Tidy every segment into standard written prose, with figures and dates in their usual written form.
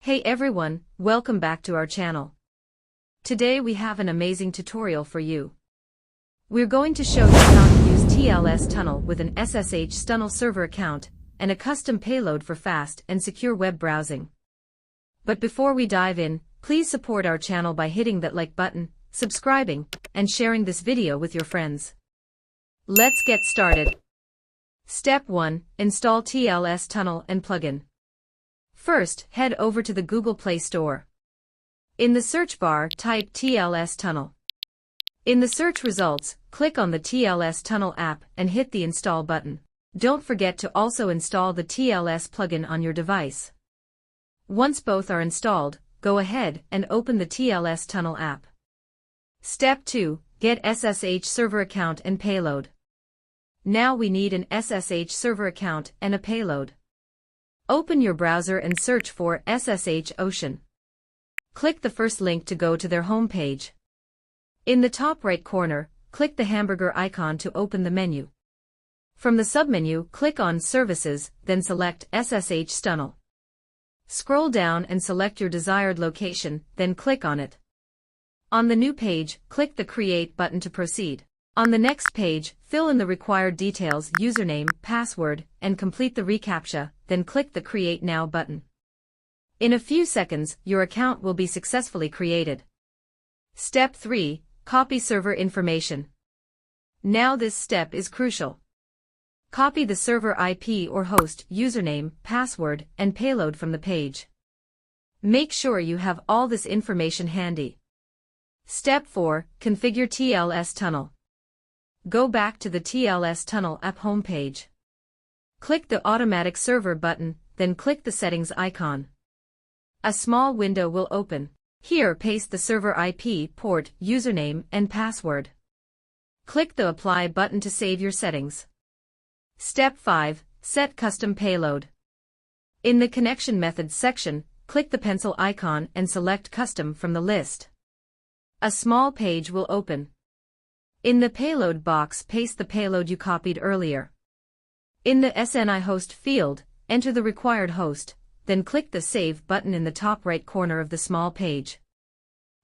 Hey everyone, welcome back to our channel. Today we have an amazing tutorial for you. We're going to show you how to use TLS Tunnel with an SSH Tunnel server account and a custom payload for fast and secure web browsing. But before we dive in, please support our channel by hitting that like button, subscribing, and sharing this video with your friends. Let's get started. Step 1. Install TLS Tunnel and plugin. First, head over to the Google Play Store. In the search bar, type TLS Tunnel. In the search results, click on the TLS Tunnel app and hit the Install button. Don't forget to also install the TLS plugin on your device. Once both are installed, go ahead and open the TLS Tunnel app. Step 2. Get SSH server account and payload. Now we need an SSH server account and a payload. Open your browser and search for SSH Ocean. Click the first link to go to their home page. In the top right corner, click the hamburger icon to open the menu. From the submenu, click on Services, then select SSH Tunnel. Scroll down and select your desired location, then click on it. On the new page, click the Create button to proceed. On the next page, fill in the required details, username, password, and complete the reCAPTCHA, then click the Create Now button. In a few seconds, your account will be successfully created. Step 3. Copy server information. Now this step is crucial. Copy the server IP or host, username, password, and payload from the page. Make sure you have all this information handy. Step 4. Configure TLS Tunnel. Go back to the TLS Tunnel app homepage. Click the Automatic Server button, then click the Settings icon. A small window will open. Here paste the server IP, port, username, and password. Click the Apply button to save your settings. Step 5. Set custom payload. In the Connection Methods section, click the pencil icon and select Custom from the list. A small page will open. In the payload box, paste the payload you copied earlier. In the SNI host field, enter the required host, then click the Save button in the top right corner of the small page.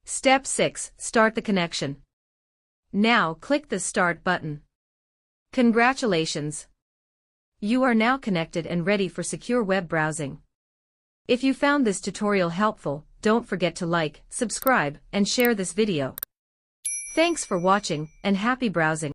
Step 6. Start the connection. Now click the Start button. Congratulations! You are now connected and ready for secure web browsing. If you found this tutorial helpful, don't forget to like, subscribe, and share this video. Thanks for watching, and happy browsing.